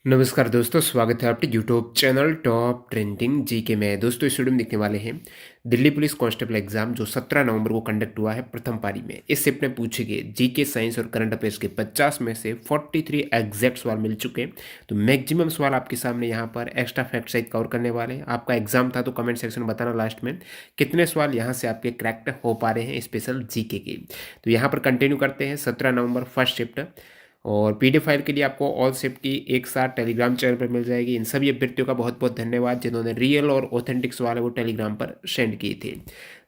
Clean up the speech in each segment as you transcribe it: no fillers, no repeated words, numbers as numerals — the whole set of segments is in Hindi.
नमस्कार दोस्तों, स्वागत है आपके YouTube channel top trending GK में। दोस्तों इस वीडियो में देखने वाले हैं दिल्ली पुलिस कांस्टेबल एग्जाम जो 17 नवंबर को कंडक्ट हुआ है प्रथम पारी में। इस शिफ्ट में पूछे गए जीके साइंस और करंट अफेयर्स के 50 में से 43 एग्जैक्ट सवाल मिल चुके हैं। तो मैक्सिमम सवाल आपके सामने यहाँ पर एक्स्ट्रा फैक्ट सहित कवर करने वाले हैं। आपका एग्जाम था तो कमेंट सेक्शन में बताना लास्ट में कितने सवाल यहाँ से आपके क्रैक्ट हो पा रहे हैं स्पेशल जीके के। तो यहाँ पर कंटिन्यू करते हैं 17 नवंबर फर्स्ट शिफ्ट। और पीडीएफ फाइल के लिए आपको ऑल शिफ्ट की एक साथ टेलीग्राम चैनल पर मिल जाएगी। इन सभी अभ्यर्थियों का बहुत बहुत धन्यवाद जिन्होंने रियल और ऑथेंटिक सवाल है वो टेलीग्राम पर सेंड किए थे।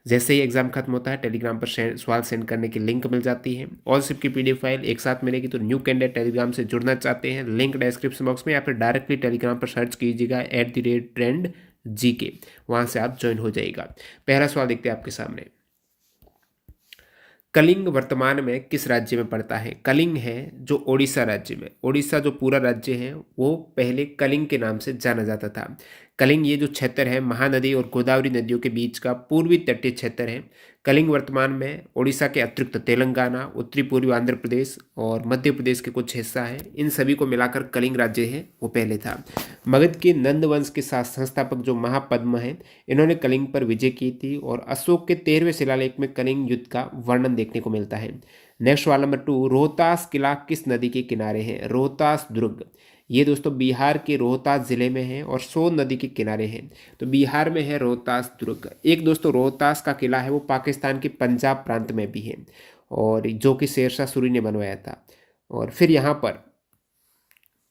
जैसे ही एग्जाम खत्म होता है टेलीग्राम पर सवाल सेंड करने की लिंक मिल जाती है। ऑल शिफ्ट की पीडीएफ फाइल एक साथ मिलेगी। तो न्यू कैंडिडेट टेलीग्राम से जुड़ना चाहते हैं, लिंक डिस्क्रिप्शन बॉक्स में या फिर डायरेक्टली टेलीग्राम पर सर्च कीजिएगा @trend GK, वहाँ से आप ज्वाइन हो जाएगा। पहला सवाल देखते हैं आपके सामने। कलिंग वर्तमान में किस राज्य में पड़ता है? कलिंग है जो ओडिशा राज्य में। ओडिशा जो पूरा राज्य है वो पहले कलिंग के नाम से जाना जाता था। कलिंग ये जो क्षेत्र है महानदी और गोदावरी नदियों के बीच का पूर्वी तटीय क्षेत्र है। कलिंग वर्तमान में ओडिशा के अतिरिक्त तेलंगाना, उत्तरी पूर्वी आंध्र प्रदेश और मध्य प्रदेश के कुछ हिस्सा है। इन सभी को मिलाकर कलिंग राज्य है वो पहले था। मगध के नंद वंश के संस्थापक जो महापद्म हैं इन्होंने कलिंग पर विजय की थी और अशोक के 13वें शिलालेख में कलिंग युद्ध का वर्णन देखने को मिलता है। नेक्स्ट सवाल नंबर 2, रोहतास किला किस नदी के किनारे है? रोहतास दुर्ग ये दोस्तों बिहार के रोहतास जिले में है और सोन नदी के किनारे है। तो बिहार में है रोहतास दुर्ग। एक दोस्तों रोहतास का किला है वो पाकिस्तान के पंजाब प्रांत में भी है और जो कि शेरशाह सूरी ने बनवाया था। और फिर यहाँ पर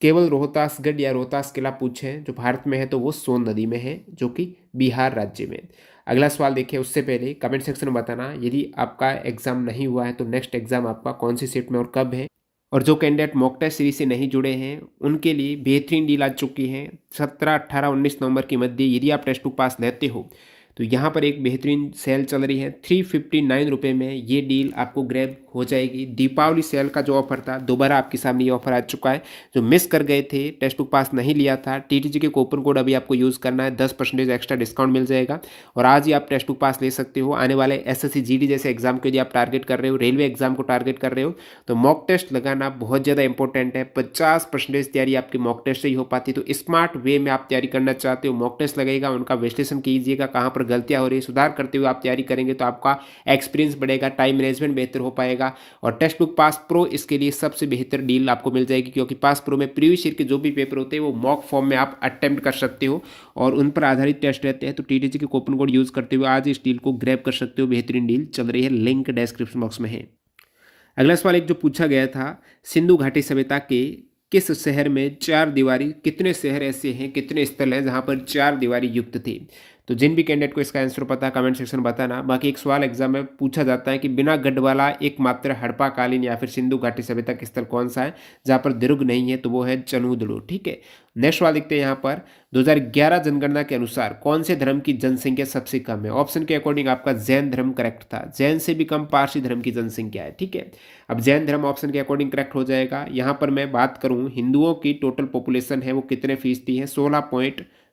केवल रोहतासगढ़ या रोहतास किला पूछे जो भारत में है तो वो सोन नदी में है जो कि बिहार राज्य में। अगला सवाल देखिए, उससे पहले कमेंट सेक्शन में बताना यदि आपका एग्जाम नहीं हुआ है तो नेक्स्ट एग्जाम आपका कौन सी शिफ्ट में और कब है। और जो कैंडिडेट मॉक टेस्ट सीरीज से नहीं जुड़े हैं उनके लिए बेहतरीन डील आ चुकी है। 17, 18, 19 नवंबर के मध्य यदि आप टेस्ट 2 पास लेते हो तो यहाँ पर एक बेहतरीन सेल चल रही है। 359 रुपये में ये डील आपको ग्रैब हो जाएगी। दीपावली सेल का जो ऑफर था दोबारा आपके सामने ये ऑफर आ चुका है। जो मिस कर गए थे, टेस्ट 2 पास नहीं लिया था, टीटीजी के कूपन कोड अभी आपको यूज़ करना है, 10% एक्स्ट्रा डिस्काउंट मिल जाएगा और आज ही आप टेस्ट 2 पास ले सकते हो। आने वाले SSC GD जैसे एग्जाम के लिए आप टारगेट कर रहे हो, रेलवे एग्जाम को टारगेट कर रहे हो तो मॉक टेस्ट लगाना बहुत ज़्यादा इंपॉर्टेंट है। 50% तैयारी आपकी मॉक टेस्ट से ही हो पाती। तो स्मार्ट वे में आप तैयारी करना चाहते हो, मॉक टेस्ट लगेगा, उनका विश्लेषण कीजिएगा, कहाँ पर गलतियाँ हो रही है सुधार करते हुए आप तैयारी करेंगे तो आपका एक्सपीरियंस बढ़ेगा, टाइम मैनेजमेंट बेहतर हो पाएगा। और टेक्स्ट बुक पास प्रो इसके लिए सबसे बेहतर डील आपको मिल जाएगी क्योंकि पास प्रो में प्रीवियस ईयर के जो भी पेपर होते हैं वो मॉक फॉर्म में आप अटेम्प्ट कर सकते हो और उन पर आधारित टेस्ट रहते हैं। तो टीटीजी के कूपन कोड यूज करते हुए आज इस डील को ग्रैब कर सकते हो। बेहतरीन डील चल रही है, लिंक डिस्क्रिप्शन बॉक्स में है। अगला सवाल एक जो पूछा गया था, सिंधु घाटी सभ्यता के किस शहर में 4 दीवारी, कितने शहर ऐसे हैं, कितने स्थल हैं जहां पर 4 दीवारी युक्त थी? तो जिन भी कैंडिडेट को इसका आंसर पता कमेंट सेक्शन में बताना। बाकी एक सवाल एग्जाम में पूछा जाता है कि बिना गढ़ वाला एकमात्र हड़प्पाकालीन या फिर सिंधु घाटी सभ्यता का स्थल कौन सा है जहां पर दुर्ग नहीं है? तो वो है चनूदड़ू। ठीक है, नेक्स्ट सवाल देखते हैं यहाँ पर। 2011 जनगणना के अनुसार कौन से धर्म की जनसंख्या सबसे कम है? ऑप्शन के अकॉर्डिंग आपका जैन धर्म करेक्ट था। जैन से भी कम पारसी धर्म की जनसंख्या है। ठीक है, अब जैन धर्म ऑप्शन के अकॉर्डिंग करेक्ट हो जाएगा। यहाँ पर मैं बात करूँ हिंदुओं की टोटल पॉपुलेशन है वो कितने फीसदी है?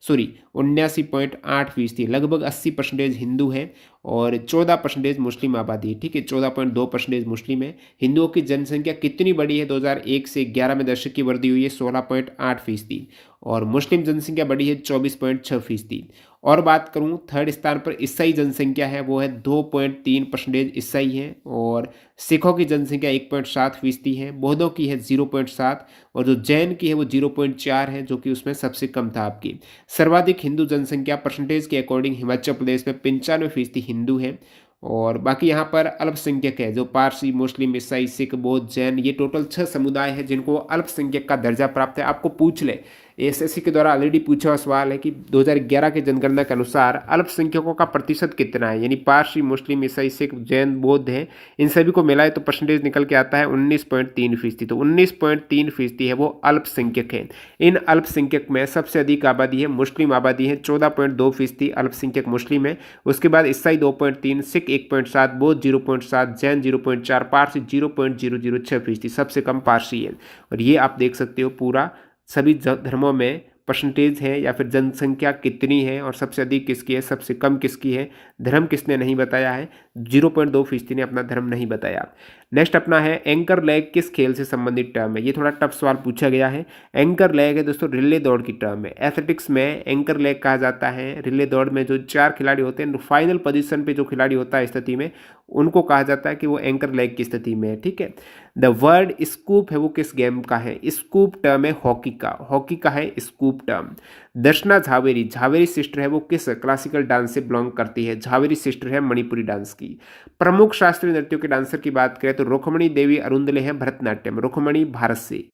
79.8% लगभग 80% हिंदू है और 14% मुस्लिम आबादी है। ठीक है, 14.2% मुस्लिम है। हिंदुओं की जनसंख्या कितनी बढ़ी है? 2001 से 11 में दशक की वृद्धि हुई है 16.8% और मुस्लिम जनसंख्या बढ़ी है 24.6%। और बात करूं थर्ड स्थान पर ईसाई जनसंख्या है वो है 2.3% ईसाई है और सिखों की जनसंख्या 1.7% है, बौद्धों की है 0.7 और जो जैन की है वो 0.4 है जो कि उसमें सबसे कम था आपकी। सर्वाधिक हिंदू जनसंख्या परसेंटेज के अकॉर्डिंग हिमाचल प्रदेश में 95% हिंदू है और बाकी यहाँ पर अल्पसंख्यक है जो पारसी, मुस्लिम, ईसाई, सिख, बौद्ध, जैन, ये टोटल 6 समुदाय है जिनको अल्पसंख्यक का दर्जा प्राप्त है। आपको पूछ ले, एसएससी के द्वारा ऑलरेडी पूछा हुआ सवाल है कि 2011 के जनगणना के अनुसार अल्पसंख्यकों का प्रतिशत कितना है, यानी पारसी, मुस्लिम, ईसाई, सिख, जैन, बौद्ध है, इन सभी को मिलाए तो परसेंटेज निकल के आता है 19.3%। तो 19.3% है वो अल्पसंख्यक है। इन अल्पसंख्यक में सबसे अधिक आबादी है मुस्लिम आबादी है, 14.2% अल्पसंख्यक मुस्लिम है। उसके बाद ईसाई 2.3, सिख 1.7, बौद्ध 0.7, जैन 0.4, पारसी 0.006%, सबसे कम पारसी है। और ये आप देख सकते हो पूरा सभी धर्मों में परसेंटेज है या फिर जनसंख्या कितनी है और सबसे अधिक किसकी है, सबसे कम किसकी है, धर्म किसने नहीं बताया है, 0.2% ने अपना धर्म नहीं बताया। नेक्स्ट अपना है एंकर लेग किस खेल से संबंधित टर्म है, ये थोड़ा टफ सवाल पूछा गया है। एंकर लेग है दोस्तों रिले दौड़ की टर्म है। एथलेटिक्स में एंकर लेग कहा जाता है रिले दौड़ में जो 4 खिलाड़ी होते हैं, फाइनल पोजीशन पे जो खिलाड़ी होता है स्थिति में, उनको कहा जाता है कि वो एंकर लेग की स्थिति में है, ठीक है। द वर्ड स्कूप है वो किस गेम का है, स्कूप टर्म है हॉकी का, हॉकी का है स्कूप टर्म। दर्शना झावेरी, झावेरी सिस्टर है वो किस क्लासिकल डांस से बिलोंग करती है, झावेरी सिस्टर है मणिपुरी डांस की। प्रमुख शास्त्रीय नृत्यों के डांसर की बात करें तो रुक्मणी देवी अरुंदले हैं भरतनाट्यम, रुक्मणी भारत से।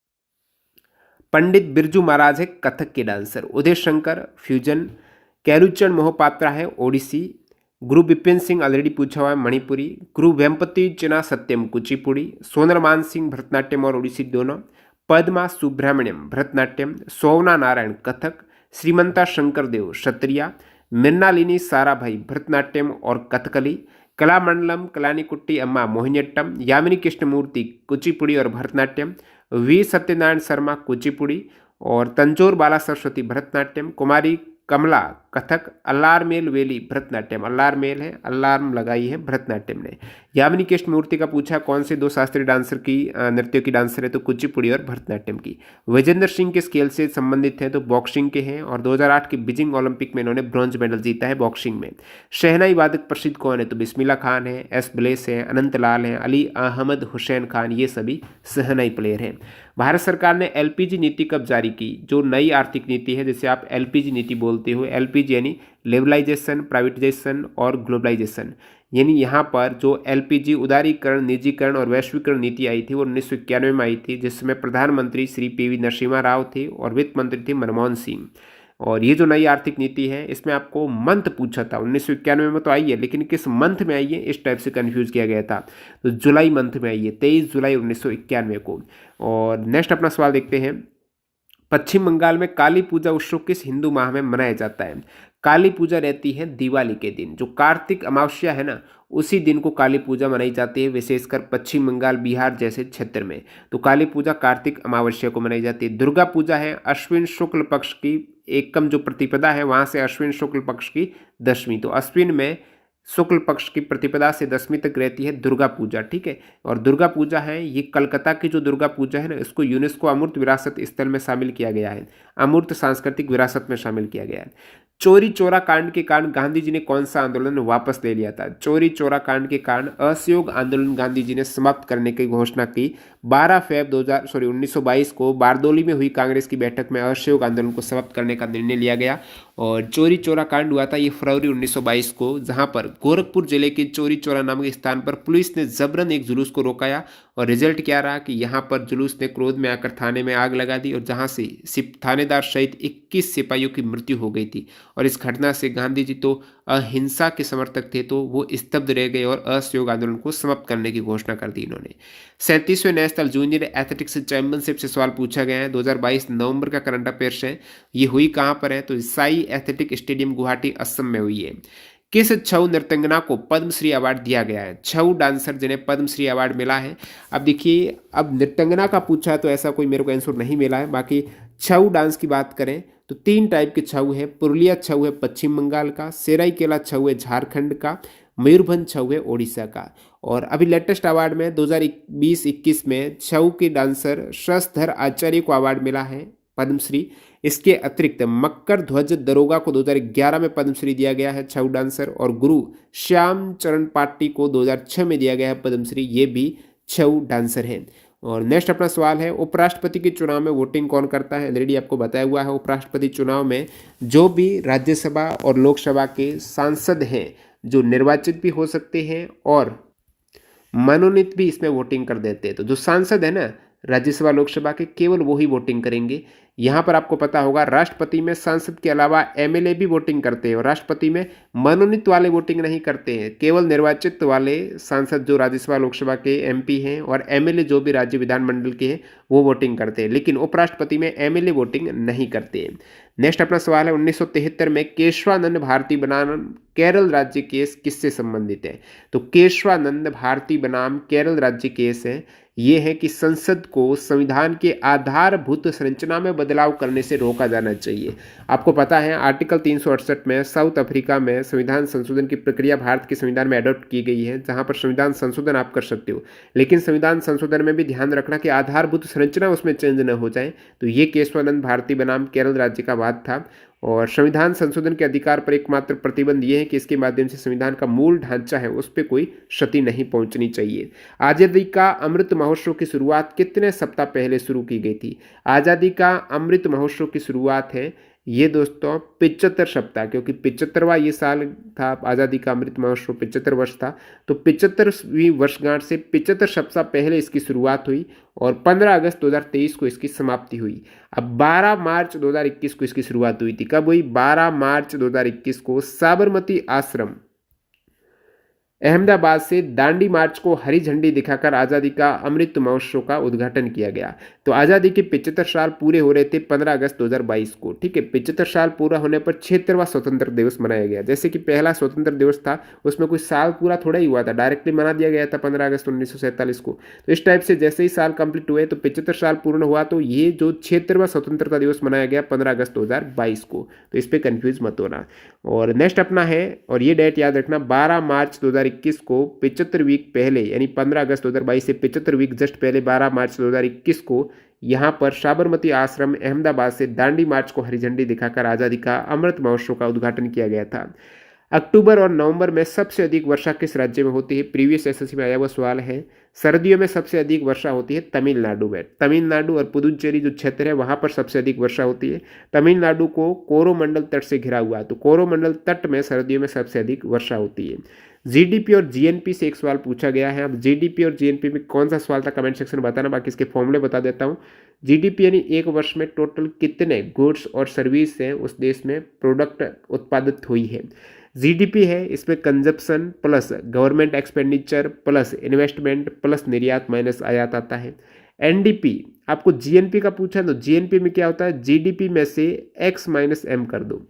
पंडित बिरजू महाराज है कथक के डांसर। उदय शंकर फ्यूजन। कैलुचरण मोहपात्रा है ओडिसी। गुरु बिपिन सिंह ऑलरेडी पूछा हुआ है मणिपुरी। गुरु वेम्पति चिना सत्यम कुचिपुड़ी। सोनल मान सिंह भरतनाट्यम और ओडिसी दोनों। पद्मा सुब्रमण्यम भरतनाट्यम। सोवना नारायण कथक। श्रीमंता शंकर देव क्षत्रिया। मृणालिनी साराभाई भरतनाट्यम और कथकली। कलामंडलम कलानीकुट्टी अम्मा मोहिनीअट्टम। यामिनी कृष्णमूर्ति कुचिपुड़ी और भरतनाट्यम। वी सत्यनारायण शर्मा कुचिपुड़ी और तंजोर बाला सरस्वती भरतनाट्यम। कुमारी कमला कथक। अल्लारमेल वेली भरतनाट्यम, अल्लारमेल है, अल्लार्म लगाई है भरतनाट्यम ने। यामिनी कृष्णमूर्ति का पूछा कौन से 2 शास्त्रीय डांसर की नृत्यों की डांसर है, तो कुचिपुड़ी और भरतनाट्यम की। विजेंद्र सिंह किस खेल से संबंधित हैं, तो बॉक्सिंग के हैं और 2008 के बीजिंग ओलंपिक में इन्होंने ब्रॉन्ज मेडल जीता है बॉक्सिंग में। शहनाई वादक प्रसिद्ध कौन है, तो बिस्मिल्ला खान है, एस ब्लेस है, अनंत लाल है, अली अहमद हुसैन खान, ये सभी शहनाई प्लेयर हैं। भारत सरकार ने एलपीजी नीति कब जारी की, जो नई आर्थिक नीति है जिसे आप एलपीजी नीति बोलते हो, एलपीजी यानी लिबरलाइजेशन, प्राइवेटाइजेशन और ग्लोबलाइजेशन, यानी यहाँ पर जो एलपीजी उदारीकरण, निजीकरण और वैश्वीकरण नीति आई थी वो 1991 में आई थी, जिसमें प्रधानमंत्री श्री पीवी नरसिम्हा राव थे और वित्त मंत्री थे मनमोहन सिंह। और ये जो नई आर्थिक नीति है इसमें आपको मंथ पूछा था, 1991 में तो आई है लेकिन किस मंथ में आई है इस टाइप से कंफ्यूज किया गया था, तो जुलाई मंथ में आई है, 23 जुलाई 1991 को। और नेक्स्ट अपना सवाल देखते हैं, पश्चिम बंगाल में काली पूजा उत्सव किस हिंदू माह में मनाया जाता है। काली पूजा रहती है दिवाली के दिन, जो कार्तिक अमावस्या है ना उसी दिन को काली पूजा मनाई जाती है, विशेषकर पश्चिम बंगाल बिहार जैसे क्षेत्र में। तो काली पूजा कार्तिक अमावस्या को मनाई जाती है। दुर्गा पूजा है अश्विन शुक्ल पक्ष की एकम जो प्रतिपदा है वहाँ से अश्विन शुक्ल पक्ष की दशमी, तो अश्विन में शुक्ल पक्ष की प्रतिपदा से दशमी तक रहती है दुर्गा पूजा, ठीक है। और दुर्गा पूजा है ये कलकत्ता की जो दुर्गा पूजा है ना इसको यूनेस्को अमूर्त विरासत स्थल में शामिल किया गया है, अमूर्त सांस्कृतिक विरासत में शामिल किया गया है। चोरी चोरा कांड के कारण गांधी जी ने कौन सा आंदोलन वापस ले लिया था। चोरी चोरा कांड के कारण असहयोग आंदोलन गांधी जी ने समाप्त करने की घोषणा की 12 फेब 1922 को बारदोली में हुई कांग्रेस की बैठक में असहयोग आंदोलन को समाप्त करने का निर्णय लिया गया। और चोरी चोरा कांड हुआ था ये फरवरी 1922 को, जहां पर गोरखपुर जिले के चोरी चोरा नामक स्थान पर पुलिस ने जबरन एक जुलूस को रोकाया और रिजल्ट क्या रहा कि यहाँ पर जुलूस ने क्रोध में आकर थाने में आग लगा दी और जहाँ से थानेदार सहित 21 सिपाहियों की मृत्यु हो गई थी। और इस घटना से गांधी जी तो अहिंसा के समर्थक थे तो वो स्तब्ध रह गए और असहयोग आंदोलन को समाप्त करने की घोषणा कर दी इन्होंने। 37वें नेशनल जूनियर एथलेटिक्स चैंपियनशिप से सवाल पूछा गया है, 2022 नवंबर का करंट अफेयर्स है। ये हुई कहाँ पर है, तो साई एथलेटिक स्टेडियम गुवाहाटी असम में हुई है। किस छऊ नृत्यंगना को पद्मश्री अवार्ड दिया गया है, छऊ डांसर जिन्हें पद्मश्री अवार्ड मिला है। अब देखिए अब नृत्यंगना का पूछा तो ऐसा कोई मेरे को आंसर नहीं मिला है, बाकी छऊ डांस की बात करें तो 3 टाइप के छऊ है। पुरुलिया छऊ है पश्चिम बंगाल का, सेराइकेला छऊ है झारखंड का, मयूरभंज छऊ है ओडिशा का। और अभी लेटेस्ट अवार्ड में 2020-21 में छऊ के डांसर शशधर आचार्य को अवार्ड मिला है पद्मश्री। इसके अतिरिक्त मक्कर ध्वज दरोगा को 2011 में पद्मश्री दिया गया है छऊ डांसर, और गुरु श्याम चरण पाटी को 2006 में दिया गया है पद्मश्री, ये भी छऊ डांसर हैं। और नेक्स्ट अपना सवाल है, उपराष्ट्रपति के चुनाव में वोटिंग कौन करता है। ऑलरेडी आपको बताया हुआ है, उपराष्ट्रपति चुनाव में जो भी राज्यसभा और लोकसभा के सांसद हैं जो निर्वाचित भी हो सकते हैं और मनोनीत भी इसमें वोटिंग कर देते हैं। तो जो सांसद है ना राज्यसभा लोकसभा के केवल वो ही वोटिंग करेंगे। यहाँ पर आपको पता होगा राष्ट्रपति में सांसद के अलावा एमएलए भी वोटिंग करते हैं और राष्ट्रपति में मनोनीत वाले वोटिंग नहीं करते हैं, केवल निर्वाचित वाले सांसद जो राज्यसभा लोकसभा के एमपी हैं और एमएलए जो भी राज्य विधानमंडल के हैं वो वोटिंग करते हैं, लेकिन उपराष्ट्रपति में एमएलए वोटिंग नहीं करते हैं। नेक्स्ट अपना सवाल है, 1973 में केशवानंद भारती बनाम केरल राज्य केस किससे संबंधित है। तो केशवानंद भारती बनाम केरल राज्य केस है ये है कि संसद को संविधान के आधारभूत संरचना में बदलाव करने से रोका जाना चाहिए। आपको पता है आर्टिकल 368 में साउथ अफ्रीका में संविधान संशोधन की प्रक्रिया भारत के संविधान में अडॉप्ट की गई है, जहां पर संविधान संशोधन आप कर सकते हो, लेकिन संविधान संशोधन में भी ध्यान रखना कि आधारभूत संरचना उसमें चेंज न हो जाए। तो ये केशवानंद भारती बनाम केरल राज्य का वाद था। और संविधान संशोधन के अधिकार पर एकमात्र प्रतिबंध यह है कि इसके माध्यम से संविधान का मूल ढांचा है उस पर कोई क्षति नहीं पहुंचनी चाहिए। आज़ादी का अमृत महोत्सव की शुरुआत कितने सप्ताह पहले शुरू की गई थी? आज़ादी का अमृत महोत्सव की शुरुआत है ये दोस्तों 75 सप्ताह, क्योंकि 75वां ये साल था आज़ादी का अमृत महोत्सव, 75 वर्ष था, तो 75वीं वर्षगांठ से 75 सप्ताह पहले इसकी शुरुआत हुई और 15 अगस्त 2023 को इसकी समाप्ति हुई। अब 12 मार्च 2021 को इसकी शुरुआत हुई थी। कब हुई? 12 मार्च 2021 को साबरमती आश्रम अहमदाबाद से दांडी मार्च को हरी झंडी दिखाकर आज़ादी का अमृत महोत्सव का उद्घाटन किया गया। तो आज़ादी के 75 साल पूरे हो रहे थे 15 अगस्त 2022 को। ठीक है, 75 साल पूरा होने पर 76वां स्वतंत्र दिवस मनाया गया। जैसे कि पहला स्वतंत्र दिवस था उसमें कोई साल पूरा थोड़ा ही हुआ था, डायरेक्टली मना दिया गया था 15 अगस्त 1947 को। तो इस टाइप से जैसे ही साल कंप्लीट हुए तो 75 साल पूर्ण हुआ, तो ये जो 76वां स्वतंत्रता दिवस मनाया गया 15 अगस्त 2022 को। तो इस पर कन्फ्यूज मत होना। और नेक्स्ट अपना है, और ये डेट याद रखना, 12 मार्च 2021 को 75 वीक पहले, यानी 15 अगस्त 2022 से 75 वीक जस्ट पहले 12 मार्च 2021 को यहाँ पर साबरमती आश्रम अहमदाबाद से दांडी मार्च को हरी झंडी दिखाकर आज़ादी का अमृत महोत्सव का उद्घाटन किया गया था। अक्टूबर और नवंबर में सबसे अधिक वर्षा किस राज्य में होती है? प्रीवियस एसएससी में आया हुआ सवाल है। सर्दियों में सबसे अधिक वर्षा होती है तमिलनाडु में। तमिलनाडु और पुदुचेरी जो क्षेत्र है वहाँ पर सबसे अधिक वर्षा होती है। तमिलनाडु को कोरोमंडल तट से घिरा हुआ है, तो कोरोमंडल तट में सर्दियों में सबसे अधिक वर्षा होती है। जीडीपी और जीएनपी से एक सवाल पूछा गया है। अब जीडीपी और जीएनपी में कौन सा सवाल था कमेंट सेक्शन में बताना, बाकी इसके फॉर्मूले बता देता हूँ। जीडीपी यानी एक वर्ष में टोटल कितने गुड्स और सर्विस हैं उस देश में प्रोडक्ट उत्पादित हुई है। जीडीपी है, इसमें consumption plus government expenditure plus investment plus निर्यात माइनस आयात आता है। एनडीपी, आपको जीएनपी का पूछा तो जीएनपी में क्या होता है? जीडीपी में से एक्स माइनस एम कर दो।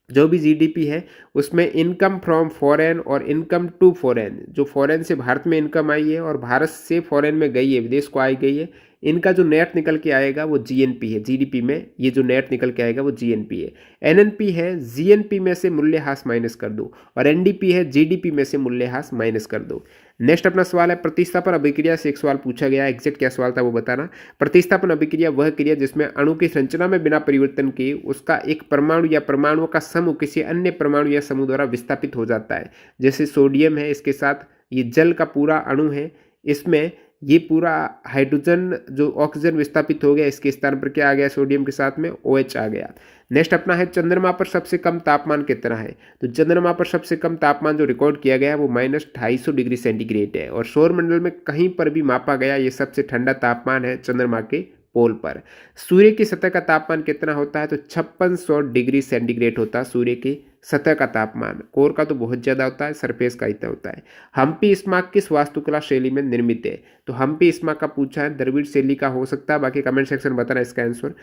जो भी जीडीपी है उसमें इनकम फ्रॉम फॉरेन और इनकम टू फॉरेन, जो फॉरेन से भारत में इनकम आई है और भारत से फॉरेन में गई है, विदेश को आई गई है, इनका जो नेट निकल के आएगा वो जीएनपी है। जीडीपी में ये जो नेट निकल के आएगा वो जीएनपी है। एनएनपी है, जीएनपी में से मूल्यह्रास माइनस कर दो, और एनडीपी है, जीडीपी में से मूल्यह्रास माइनस कर दो। नेक्स्ट अपना सवाल है प्रतिस्थापन अभिक्रिया से एक सवाल पूछा गया है, एग्जैक्ट क्या सवाल था वो बताना। प्रतिस्थापन अभिक्रिया वह क्रिया जिसमें अणु की संरचना में बिना परिवर्तन के उसका एक परमाणु या परमाणुओं का समूह किसी अन्य परमाणु या समूह द्वारा विस्थापित हो जाता है। जैसे सोडियम है, इसके साथ ये जल का पूरा अणु है, इसमें ये पूरा हाइड्रोजन जो ऑक्सीजन विस्थापित हो गया, इसके स्थान पर क्या आ गया? सोडियम के साथ में OH आ गया। नेक्स्ट अपना है चंद्रमा पर सबसे कम तापमान कितना है? तो चंद्रमा पर सबसे कम तापमान जो रिकॉर्ड किया गया है वो -250 डिग्री सेंटीग्रेड है, और सौरमंडल में कहीं पर भी मापा गया ये सबसे ठंडा तापमान है चंद्रमा के पोल पर। सूर्य की सतह का तापमान कितना होता है? तो 5600 डिग्री सेंटीग्रेड होता है सूर्य की सतह का तापमान। कोर का तो बहुत ज़्यादा होता है, सरफेस का इतना होता है। हम्पी स्मारक किस वास्तुकला शैली में निर्मित है? तो हम्पी स्मारक का पूछा है, द्रविड़ शैली का हो सकता है, बाकी कमेंट सेक्शन में बताना इसका आंसर।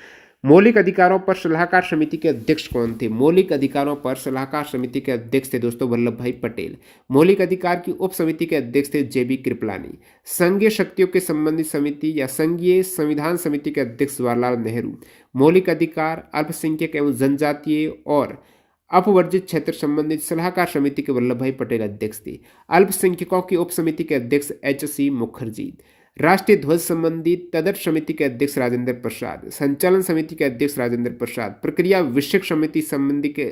मौलिक अधिकारों पर सलाहकार समिति के अध्यक्ष कौन थे? मौलिक अधिकारों पर सलाहकार समिति के अध्यक्ष थे दोस्तों वल्लभ भाई पटेल। मौलिक अधिकार की उप समिति के अध्यक्ष थे JB कृपलानी। संघीय शक्तियों के संबंधित समिति या संघीय संविधान समिति के अध्यक्ष जवाहरलाल नेहरू। मौलिक अधिकार, अल्पसंख्यक एवं जनजातीय और अपवर्जित क्षेत्र संबंधित सलाहकार समिति के वल्लभ भाई पटेल अध्यक्ष थे। अल्पसंख्यकों की उप समिति के अध्यक्ष HC मुखर्जी। राष्ट्रीय ध्वज संबंधी तदर्थ समिति के अध्यक्ष राजेंद्र प्रसाद। संचालन समिति के अध्यक्ष राजेंद्र प्रसाद। प्रक्रिया विषयक समिति संबंधी के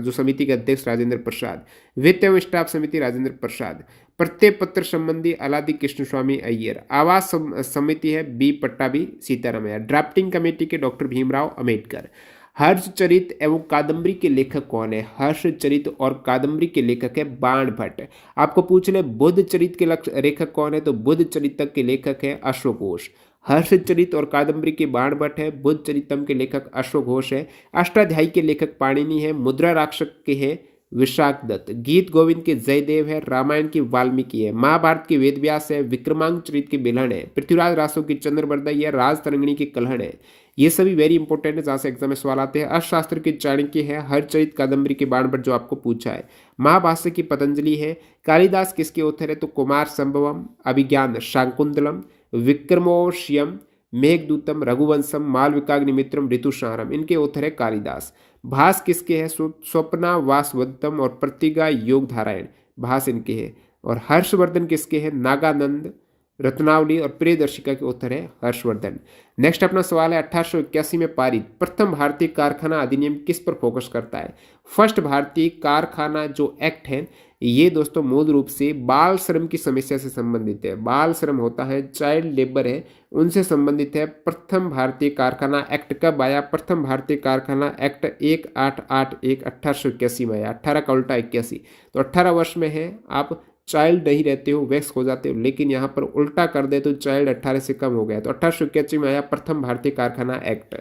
जो समिति के अध्यक्ष राजेंद्र प्रसाद। वित्त एवं स्टाफ समिति राजेंद्र प्रसाद। प्रत्यय पत्र संबंधी अलादी कृष्ण स्वामी अय्यर। आवास समिति है B Pattabhi Sitaramayya. Drafting committee के डॉक्टर भीमराव अम्बेडकर। हर्षचरित एवं कादम्बरी के लेखक कौन है? हर्षचरित और कादम्बरी के लेखक है बाण भट्ट। आपको पूछ ले बुद्ध चरित के लेखक कौन है? तो बुद्ध चरितक के लेखक है अशोक घोष। हर्षचरित और कादम्बरी के बाण भट्ट है। बुद्ध चरितम के लेखक अशोक घोष है। अष्टाध्यायी के लेखक पाणिनि है। मुद्रा राक्षक के हैं विशाख दत्त। गीत गोविंद के जयदेव है। रामायण की वाल्मीकि है। महाभारत की वेदव्यास है। विक्रमांक की बिल्हण है। पृथ्वीराज रासो की चंद्रबरदाई है। राज तरंगिणी की कलहड़ है। ये सभी वेरी इंपॉर्टेंट है, जहाँ से एग्जाम में सवाल आते हैं। अर्थशास्त्र की चाणक्य है। हरचरित कादम्बरी के बाण पर जो आपको पूछा है। महाभाष्य की पतंजलि है। कालिदास किसके उत्तर है? तो कुमार संभवम। अभिज्ञान शाकुंतलम। विक्रमोर्वशीयम। मेघदूतम। रघुवंशम। मालविकाग्निमित्रम। ऋतुसारम। इनके उत्तर है कालिदास। भास किसके है? स्वप्ना वासवदत्तम और प्रतिगा योगधारायण। भास इनके है। और हर्षवर्धन किसके है? नागानंद, रत्नावली और प्रियदर्शिका के उत्तर है हर्षवर्धन। नेक्स्ट अपना सवाल है 1881 में पारित प्रथम भारतीय कारखाना अधिनियम किस पर फोकस करता है? फर्स्ट भारतीय कारखाना जो एक्ट है ये दोस्तों मूल रूप से बाल श्रम की समस्या से संबंधित है। बाल श्रम होता है, चाइल्ड लेबर है, उनसे संबंधित है। प्रथम भारतीय कारखाना एक्ट कब आया? प्रथम भारतीय कारखाना एक्ट 1881 1881 में आया। 18 का उल्टा 81, तो 18 वर्ष में है आप चाइल्ड नहीं रहते हो, वैक्स हो जाते हो, लेकिन यहाँ पर उल्टा कर दे तो चाइल्ड 18 से कम हो गया। तो 1881 में आया प्रथम भारतीय कारखाना एक्ट।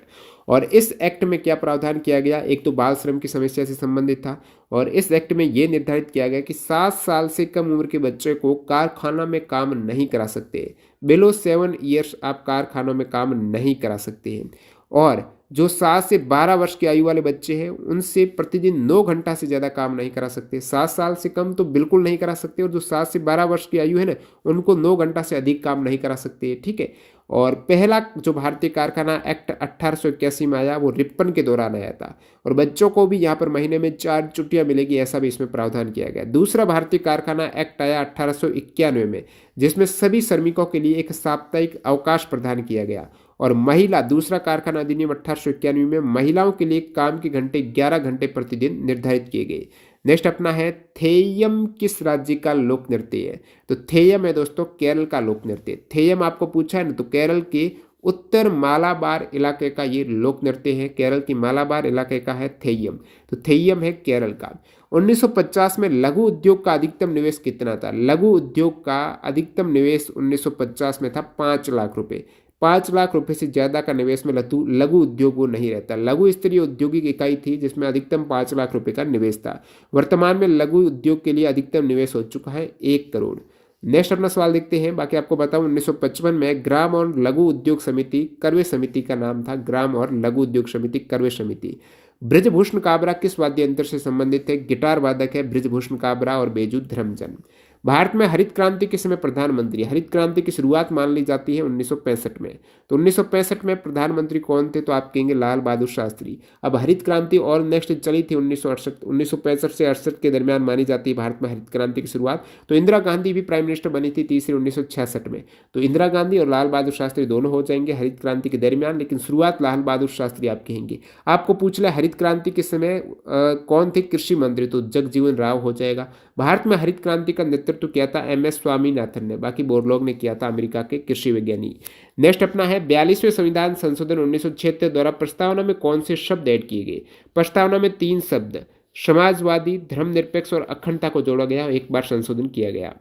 और इस एक्ट में क्या प्रावधान किया गया? एक तो बाल श्रम की समस्या से संबंधित था, और इस एक्ट में यह निर्धारित किया गया कि 7 साल से कम उम्र के बच्चे को कारखाना में काम नहीं करा सकते। बिलो 7 ईयर्स आप कारखानों में काम नहीं करा सकते हैं। और जो 7 से 12 वर्ष की आयु वाले बच्चे हैं उनसे प्रतिदिन 9 घंटा से ज़्यादा काम नहीं करा सकते। 7 साल से कम तो बिल्कुल नहीं करा सकते, और जो 7 से 12 वर्ष की आयु है ना उनको 9 घंटा से अधिक काम नहीं करा सकते। ठीक है। और पहला जो भारतीय कारखाना एक्ट 1881 में आया वो रिपन के दौरान आया था, और बच्चों को भी यहाँ पर महीने में 4 छुट्टियाँ मिलेगी ऐसा भी इसमें प्रावधान किया गया। दूसरा भारतीय कारखाना एक्ट आया 1891 में, जिसमें सभी श्रमिकों के लिए एक साप्ताहिक अवकाश प्रदान किया गया। और महिला दूसरा कारखाना अधिनियम 1891 में महिलाओं के लिए काम के घंटे 11 घंटे प्रतिदिन निर्धारित किए गए। नेक्स्ट अपना है थेयम किस राज्य का लोक नृत्य है? तो थेयम है दोस्तों केरल का लोक नृत्य। थेयम आपको पूछा है ना, तो केरल के उत्तर मालाबार इलाके का ये लोक नृत्य है। केरल की मालाबार इलाके का है थेयम। तो थेयम है केरल का। 1950 में लघु उद्योग का अधिकतम निवेश कितना था? लघु उद्योग का अधिकतम निवेश 1950 में था 5 लाख रुपए। 5 लाख रुपए से ज्यादा का निवेश में लघु उद्योग वो नहीं रहता। लघु स्तरीय औद्योगिक इकाई थी जिसमें अधिकतम 5 लाख रुपए का निवेश था। वर्तमान में लघु उद्योग के लिए अधिकतम निवेश हो चुका है 1 करोड़। नेक्स्ट अपना सवाल देखते हैं। बाकी आपको बताऊं 1955 में ग्राम और लघु उद्योग समिति करवे समिति का नाम था। ग्राम और लघु उद्योग समिति करवे समिति। ब्रिजभूषण काबरा किस वाद्य यंत्र से संबंधित है? गिटार वादक है ब्रिजभूषण काबरा और बेजू धर्मजन। भारत में हरित क्रांति के समय प्रधानमंत्री, हरित क्रांति की शुरुआत मान ली जाती है 1965 में। तो 1965 में प्रधानमंत्री कौन थे? तो आप कहेंगे लाल बहादुर शास्त्री। अब हरित क्रांति और नेक्स्ट चली थी 1965 से 68 के दरमियान मानी जाती है भारत में हरित क्रांति की शुरुआत। तो इंदिरा गांधी भी प्राइम मिनिस्टर बनी थी तीसरी 1966 में। तो इंदिरा गांधी और लाल बहादुर शास्त्री दोनों हो जाएंगे हरित क्रांति के दरमियान, लेकिन शुरुआत लाल बहादुर शास्त्री आप कहेंगे। आपको पूछ ले हरित क्रांति के समय कौन थे कृषि मंत्री? तो जगजीवन राव हो जाएगा। भारत में हरित क्रांति का नेतृत्व किया था MS स्वामीनाथन ने, बाकी बोरलॉग ने किया था, अमेरिका के कृषि विज्ञानी। नेक्स्ट अपना है 42वें संविधान संशोधन 1976 द्वारा प्रस्तावना में कौन से शब्द ऐड किए गए? प्रस्तावना में 3 शब्द समाजवादी, धर्मनिरपेक्ष और अखंडता को जोड़ा गया, एक बार संशोधन किया गया।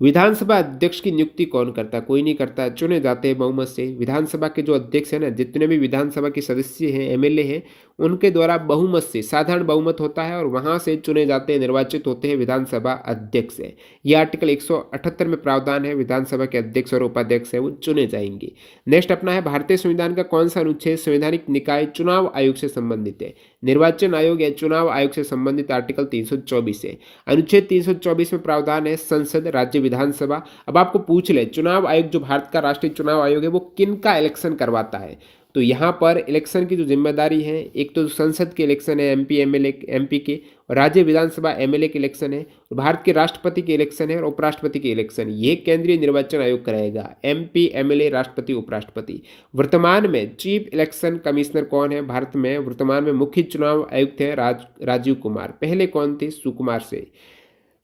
विधानसभा अध्यक्ष की नियुक्ति कौन करता? कोई नहीं करता, चुने जाते हैं बहुमत से। विधानसभा के जो अध्यक्ष हैं ना, जितने भी विधानसभा के सदस्य हैं, MLA हैं, उनके द्वारा बहुमत से, साधारण बहुमत होता है और वहां से चुने जाते हैं, निर्वाचित होते हैं विधानसभा अध्यक्ष है। यह आर्टिकल 178 में प्रावधान है, विधानसभा के अध्यक्ष और उपाध्यक्ष है वो चुने जाएंगे। नेक्स्ट अपना है भारतीय संविधान का कौन सा अनुच्छेद संवैधानिक निकाय चुनाव आयोग से संबंधित है? निर्वाचन आयोग या चुनाव आयोग से संबंधित आर्टिकल 324 है। अनुच्छेद 324 में प्रावधान है संसद, राज्य विधानसभा। अब आपको पूछ ले चुनाव आयोग जो भारत का राष्ट्रीय चुनाव आयोग है वो किन का इलेक्शन करवाता है? तो यहाँ पर इलेक्शन की जो जिम्मेदारी है, एक तो संसद के इलेक्शन है MP MLA MP के, और राज्य विधानसभा MLA के इलेक्शन है, और भारत के राष्ट्रपति के इलेक्शन है और उपराष्ट्रपति के इलेक्शन, ये केंद्रीय निर्वाचन आयोग कराएगा। MP MLA राष्ट्रपति उपराष्ट्रपति। वर्तमान में चीफ इलेक्शन कमिश्नर कौन है भारत में? वर्तमान में मुख्य चुनाव आयुक्त है राजीव कुमार। पहले कौन थे? सुकुमार से।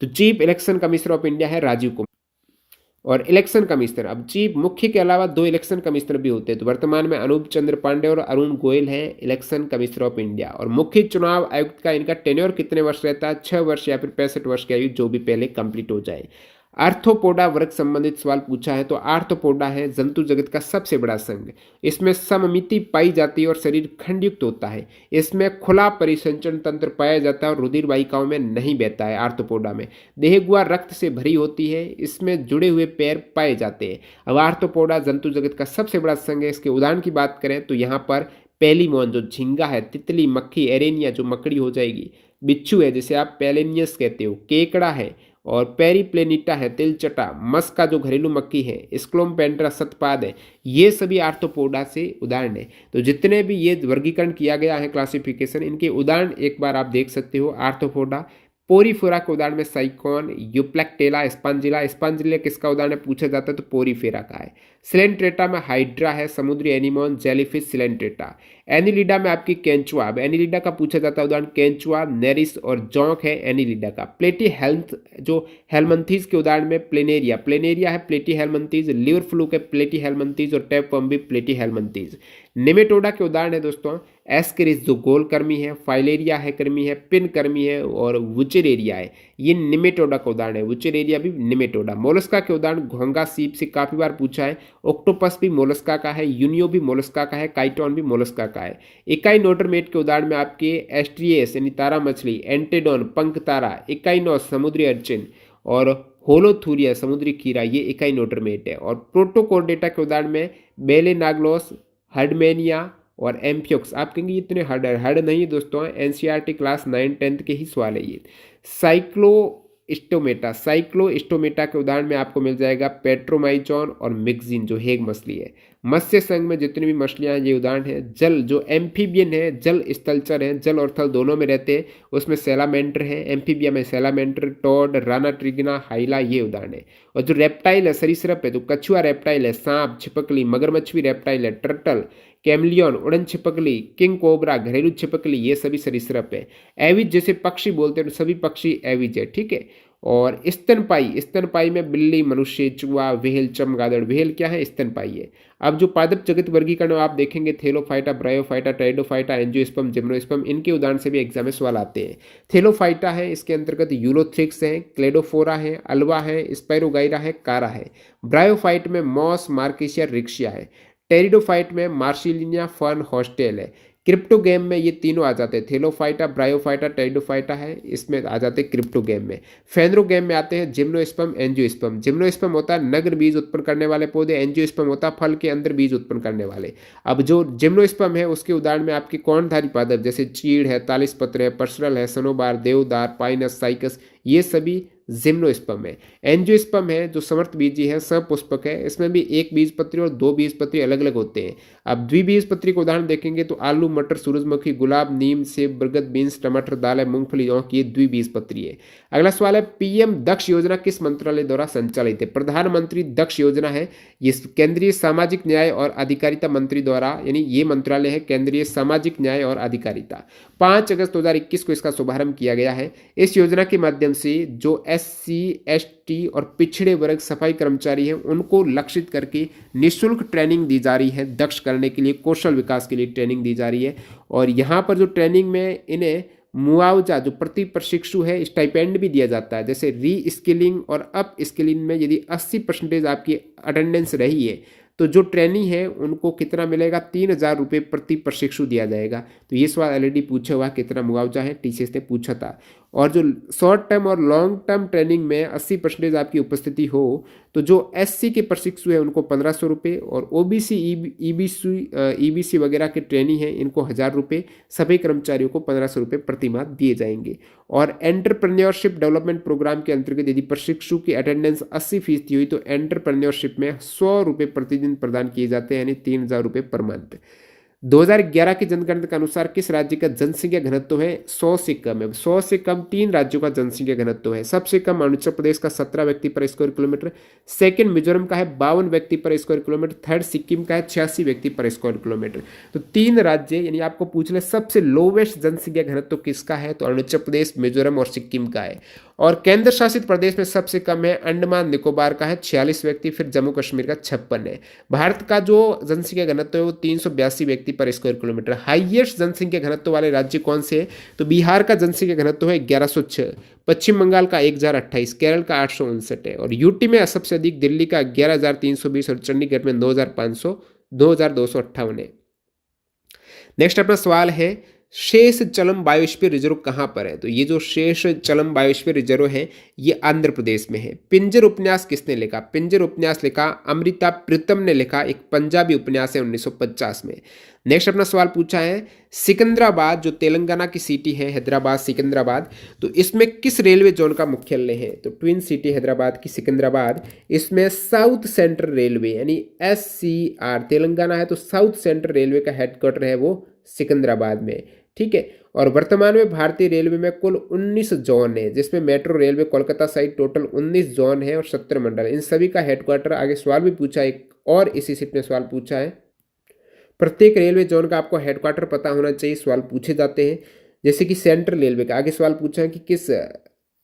तो chief election commissioner of India है राजीव कुमार। और इलेक्शन कमिश्नर, अब चीफ मुख्य के अलावा 2 इलेक्शन कमिश्नर भी होते हैं। तो वर्तमान में अनूप चंद्र पांडे और अरुण गोयल हैं इलेक्शन कमिश्नर ऑफ इंडिया। और मुख्य चुनाव आयुक्त का इनका टेन्योर कितने वर्ष रहता है? 6 वर्ष या फिर 65 वर्ष की आयु, जो भी पहले कंप्लीट हो जाए। आर्थ्रोपोडा वर्ग संबंधित सवाल पूछा है तो आर्थ्रोपोडा है जंतु जगत का सबसे बड़ा संघ। इसमें सममिति पाई जाती है और शरीर खंडयुक्त होता है। इसमें खुला परिसंचरण तंत्र पाया जाता है और रुधिर वाहिकाओं में नहीं बहता है। आर्थ्रोपोडा में देहगुहा रक्त से भरी होती है। इसमें जुड़े हुए पैर पाए जाते हैं। अब आर्थ्रोपोडा जंतु जगत का सबसे बड़ा संघ है। इसके उदाहरण की बात करें तो यहाँ पर पेलीमोन जो झींगा है, तितली, मक्खी, एरेनिया जो मकड़ी हो जाएगी, बिच्छू है जिसे आप पेलेनियस कहते हो, केकड़ा है और पेरीप्लेनिटा है तिलचटा, मस्का जो घरेलू मक्खी है, स्क्लोम्पेंट्रा सतपाद है। ये सभी आर्थ्रोपोडा से उदाहरण है। तो जितने भी ये वर्गीकरण किया गया है क्लासिफिकेशन, इनके उदाहरण एक बार आप देख सकते हो। आर्थ्रोपोडा पोरीफेरा के उदाहरण में साइकॉन, यूप्लेक्टेला, स्पंजिला। स्पंजिला किसका उदाहरण पूछा जाता है तो पोरीफेरा का है। सिलेंट्रेटा में हाइड्रा है, समुद्री एनिमोन, जेलीफिश, सिलेंट्रेटा। एनिलिडा में आपकी केंचुआ। अब एनिलिडा का पूछा जाता है उदाहरण केंचुआ, नेरिस और जोंक है एनिलिडा का। प्लेटी हेल्थ जो हेलमंथीज के उदाहरण में प्लेनेरिया। प्लेनेरिया है प्लेटी हेलमंथीज, लिवर फ्लू के प्लेटी हेलमंथीज और टैपवर्म भी प्लेटी हेलमंथीज। निमेटोडा के उदाहरण है दोस्तों एस्केरिस जो गोल कर्मी है, फाइलेरिया है कर्मी है, पिन कर्मी है और वुचेरेरिया है। ये निमेटोडा का उदाहरण है। वुचेरेरिया भी निमेटोडा। मोलस्का के उदाहरण घोंगा, सीप से काफी बार पूछा है। ऑक्टोपस भी मोलस्का का है, यूनियो भी मोलस्का का है, काइटोन भी मोलस्का का है। इकाइनोडर्मेट के उदाहरण में आपके एस्ट्रिएस यानी तारा मछली, एंटेडोन पंख तारा, इकाइनोस समुद्री अर्चिन और होलोथूरिया समुद्री खीरा, ये इकाइनोडर्मेट है। और प्रोटोकोर्डेटा के उदाहरण में बेलेनाग्लोस, हर्डमेनिया और एम्फियोक्स। आप कहेंगे इतने हार्ड नहीं है दोस्तों, एनसीईआरटी क्लास 9-10 के ही सवाल है ये। साइक्लोस्टोमेटा के उदाहरण में आपको मिल जाएगा पेट्रोमाइचोन और मिक्सिन जो हेग मछली है। मत्स्य संघ में जितनी भी मछलियां हैं ये उदाहरण है। जल जो एम्फीबियन है, जल स्थलचर है, जल और थल दोनों में रहते हैं, उसमें सैलामेंडर है। एम्फीबिया में सैलामेंडर, टॉड, राना ट्रिगना, हाइला ये उदाहरण है। और जो रेप्टाइल है सरीसृप है, जो कछुआ रेप्टाइल है, सांप, छिपकली, मगरमच्छी रेप्टाइल है, टर्टल, कैमलियन, उड़न छिपकली, किंग कोबरा घरेलू छिपकली, ये सभी सरीसृप है। एविज जैसे पक्षी बोलते हैं तो सभी पक्षी एविज है, ठीक है। और स्तनपाई में बिल्ली, मनुष्य, चूहा, व्हेल, चमगादड़। व्हेल क्या है? स्तनपाई है। अब जो पादप जगत वर्गीकरण आप देखेंगे Thallophyta, bryophyta, pteridophyta, angiosperm, gymnosperm, इनके उदाहरण से भी एग्जाम में सवाल आते हैं। थेलोफाइटा है, इसके अंतर्गत यूलोथ्रिक्स है, क्लेडोफोरा है, अल्वा है, स्पायरोगाइरा है, कारा है। ब्रायोफाइट में मॉस, मार्केशिया, रिक्शिया है। टेरिडोफाइट में मार्सिलिनिया, फर्न, हॉस्टेल है। क्रिप्टोगेम में ये तीनों आ जाते हैं, थेलोफाइटा, ब्रायोफाइटा, टेरिडोफाइटा है, इसमें आ जाते हैं क्रिप्टोगेम में। फेनरोगेम में आते हैं जिम्नोस्पर्म, एंजियोस्पर्म। जिम्नोस्पर्म होता है नग्न बीज उत्पन्न करने वाले पौधे, एंजियोस्पर्म होता है फल के अंदर बीज उत्पन्न करने वाले। अब जो जिम्नोस्पर्म है उसके उदाहरण में आपके कौनधारी पादप जैसे चीड़ है, तालिसपत्र है, पर्सरल है, सनोबार, देवदार, पाइनस, साइकस, ये सभी जिम्नोस्पर्म है। एंजियोस्पर्म है जो समर्थबीजी है, सपुष्पक है, इसमें भी एक बीजपत्री और दो बीजपत्री अलग अलग होते हैं। अब द्विबीजपत्री का उदाहरण देखेंगे तो आलू, मटर, सूरजमुखी, गुलाब, नीम, सेब, बरगद, बीन्स, टमाटर, दाल है, मूंगफली, औंख, ये द्विबीजपत्री है। अगला सवाल है पीएम दक्ष योजना किस मंत्रालय द्वारा संचालित है? प्रधानमंत्री दक्ष योजना है, ये केंद्रीय सामाजिक न्याय और अधिकारिता मंत्री द्वारा, यानी ये मंत्रालय है केंद्रीय सामाजिक न्याय और अधिकारिता। 5 अगस्त 2021 को इसका शुभारंभ किया गया है। इस योजना के माध्यम से जो SC, ST और पिछड़े वर्ग सफाई कर्मचारी हैं उनको लक्षित करके निःशुल्क ट्रेनिंग दी जा रही है। दक्ष करने के लिए, कौशल विकास के लिए ट्रेनिंग दी जा रही है। और यहाँ पर जो ट्रेनिंग में इन्हें मुआवजा जो प्रति प्रशिक्षु है स्टाइपेंड भी दिया जाता है। जैसे री स्किलिंग और अप स्किलिंग में यदि 80% आपकी अटेंडेंस रही है तो जो ट्रेनी है उनको कितना मिलेगा? 3,000 रुपये प्रति प्रशिक्षु दिया जाएगा। तो ये सवाल ऑलरेडी पूछा हुआ कितना मुआवजा है, टीसीएस ने पूछा था। और जो शॉर्ट टर्म और लॉन्ग टर्म ट्रेनिंग में 80% आपकी उपस्थिति हो तो जो SC के प्रशिक्षु है उनको 1,500 रुपये और OBC, EBC वगैरह के ट्रेनी हैं इनको 1,000 रुपये, सभी कर्मचारियों को 1,500 रुपये प्रति माह दिए जाएंगे। और एंटरप्रेन्योरशिप डेवलपमेंट प्रोग्राम के अंतर्गत यदि प्रशिक्षु की अटेंडेंस 80% हुई तो एंटरप्रेन्योरशिप में 100 रुपये प्रतिदिन प्रदान किए जाते हैं, यानी 3,000 रुपये पर मंथ। 2011 की जनगणना के अनुसार किस राज्य का जनसंख्या घनत्व है? 100 से कम है। 100 से कम 3 राज्यों का जनसंख्या घनत्व है। सबसे कम अरुणाचल प्रदेश का 17 व्यक्ति पर स्क्वायर किलोमीटर, सेकंड मिजोरम का है 52 व्यक्ति पर स्क्वायर किलोमीटर, थर्ड सिक्किम का है 86 व्यक्ति पर स्क्वायर किलोमीटर। तो 3 राज्य, यानी आपको पूछ ले सबसे लोवेस्ट जनसंख्या घनत्व किसका है तो अरुणाचल प्रदेश, मिजोरम और सिक्किम का है। और केंद्र शासित प्रदेश में सबसे कम है अंडमान निकोबार का है 46 व्यक्ति, फिर जम्मू कश्मीर का 56 है। भारत का जो जनसंख्या घनत्व है वो 382 व्यक्ति पर स्क्वायर किलोमीटर। हाईएस्ट जनसंख्या घनत्व वाले राज्य कौन से हैं? तो बिहार का जनसंख्या घनत्व है 1106, पश्चिम बंगाल का 1028, केरल का 859 है, और यूटी में सबसे अधिक दिल्ली का 11,320 और चंडीगढ़ में 9,258 है। नेक्स्ट अपना सवाल है शेष चलम बायोस्फीयर रिजर्व कहाँ पर है? तो ये जो शेष चलम बायोस्फीयर रिजर्व है ये आंध्र प्रदेश में है। पिंजर उपन्यास किसने लिखा? पिंजर उपन्यास लिखा अमृता प्रीतम ने लिखा, एक पंजाबी उपन्यास है 1950 में। नेक्स्ट अपना सवाल पूछा है सिकंदराबाद जो तेलंगाना की सिटी है, हैदराबाद सिकंदराबाद, तो इसमें किस रेलवे जोन का मुख्यालय है? तो ट्विन सिटी हैदराबाद की सिकंदराबाद, इसमें साउथ सेंट्रल रेलवे यानी SCR, तेलंगाना है तो साउथ सेंट्रल रेलवे का हेडक्वार्टर है वो सिकंदराबाद में, ठीक है। और वर्तमान में भारतीय रेलवे में कुल 19 जोन है, जिसमें metro railway Kolkata side total 19 zone है और 17 मंडल। इन सभी का हेडक्वार्टर, आगे सवाल भी पूछा एक और इसी सीट में सवाल पूछा है, प्रत्येक रेलवे जोन का आपको हेडक्वार्टर पता होना चाहिए, सवाल पूछे जाते हैं। जैसे कि सेंट्रल रेलवे का आगे सवाल पूछा है कि किस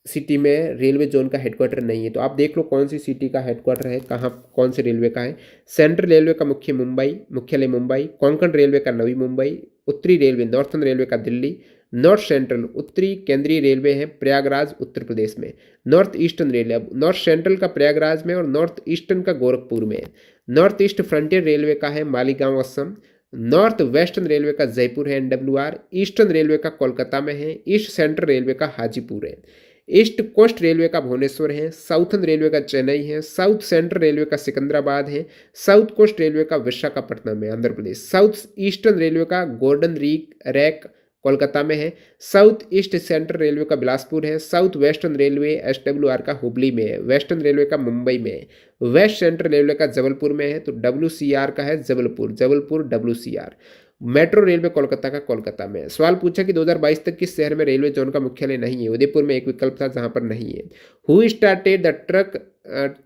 सिटी में रेलवे जोन का हेडक्वार्टर नहीं है, तो आप देख लो कौन सी सिटी का हेडक्वार्टर है, कहाँ कौन से रेलवे का है। सेंट्रल रेलवे का मुख्यालय मुंबई, कोंकण रेलवे का नवी मुंबई, उत्तरी रेलवे नॉर्थर्न रेलवे का दिल्ली, नॉर्थ सेंट्रल उत्तरी केंद्रीय रेलवे है प्रयागराज उत्तर प्रदेश में, नॉर्थ ईस्टर्न रेलवे, अब नॉर्थ सेंट्रल का प्रयागराज में और नॉर्थ ईस्टर्न का गोरखपुर में, नॉर्थ ईस्ट फ्रंटियर रेलवे का है Maligaon Assam, north western railway का जयपुर है NWR, ईस्टर्न रेलवे का कोलकाता में है, ईस्ट सेंट्रल रेलवे का हाजीपुर है, ईस्ट कोस्ट रेलवे का भुवनेश्वर है, साउथर्न रेलवे का चेन्नई है, साउथ सेंट्रल रेलवे का सिकंदराबाद है, साउथ कोस्ट रेलवे का विशाखापट्टनम है Andhra Pradesh, south eastern railway का गोल्डन रैक कोलकाता में है, साउथ ईस्ट सेंट्रल रेलवे का बिलासपुर है, साउथ वेस्टर्न रेलवे SWR का हुबली में है, वेस्टर्न रेलवे का मुंबई में है, वेस्ट सेंट्रल रेलवे का जबलपुर में है, तो WCR का है Jabalpur WCR, metro railway Kolkata का कोलकाता में है। सवाल पूछा कि 2022 तक किस शहर में रेलवे जोन का मुख्यालय नहीं है? उदयपुर में एक विकल्प था जहां पर नहीं है। हु स्टार्टेड द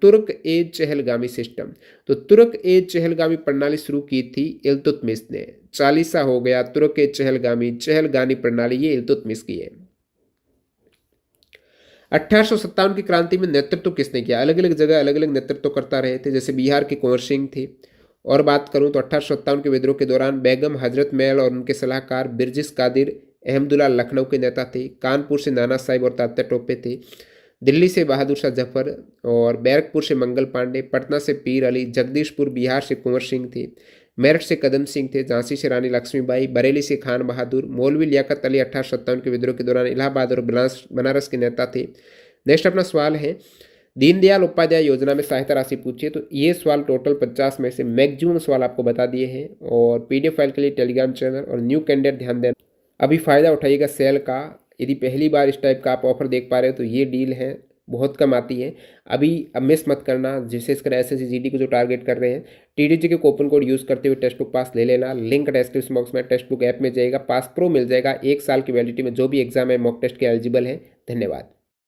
तुर्क ए चहलगामी सिस्टम? तो तुर्क ए चहलगामी प्रणाली शुरू की थी इल्तुतमिश ने। चालीसा हो गया तुर्क ए चहलगामी प्रणाली, ये इल्तुतमिश की है। 1857 की क्रांति में नेतृत्व किसने किया? अलग अलग जगह अलग अलग नेतृत्व करता रहे थे, जैसे बिहार के कुंवर सिंह थे। और बात करूं तो 1857 के विद्रोह के दौरान बेगम हजरत महल और उनके सलाहकार बिरजिस कादिर अहमदुल्ला लखनऊ के नेता थे। कानपुर से नाना साहिब और तात्या टोपे थे। दिल्ली से बहादुर शाह जफर और बैरकपुर से मंगल पांडे, पटना से पीर अली, जगदीशपुर बिहार से कुंवर सिंह थे, मेरठ से कदम सिंह थे, झांसी से रानी लक्ष्मीबाई, बरेली से खान बहादुर, मौलवी लियाकत अली 1857 के विद्रोह के दौरान इलाहाबाद और बनारस के नेता थे। नेक्स्ट अपना सवाल है दीनदयाल उपाध्याय योजना में सहायता राशि पूछिए, तो ये सवाल टोटल 50 में से मैक्सिमम सवाल आपको बता दिए हैं। और PDF फाइल के लिए टेलीग्राम चैनल और न्यू कैंडिडेट ध्यान देना, अभी फ़ायदा उठाइएगा सेल का। यदि पहली बार इस टाइप का आप ऑफर देख पा रहे हो तो ये डील है, बहुत कम आती है अभी, अब मिस मत करना। विशेषकर SSC GD को जो टारगेट कर रहे हैं, TDG के कूपन कोड यूज़ करते हुए टेक्स्ट बुक पास ले लेना। लिंक डिस्क्रिप्शन बॉक्स में टेक्स्ट बुक ऐप में जाएगा, पास प्रो मिल जाएगा, 1 साल की वैलिडिटी में जो भी एग्जाम है मॉक टेस्ट के एलिजिबल है। धन्यवाद।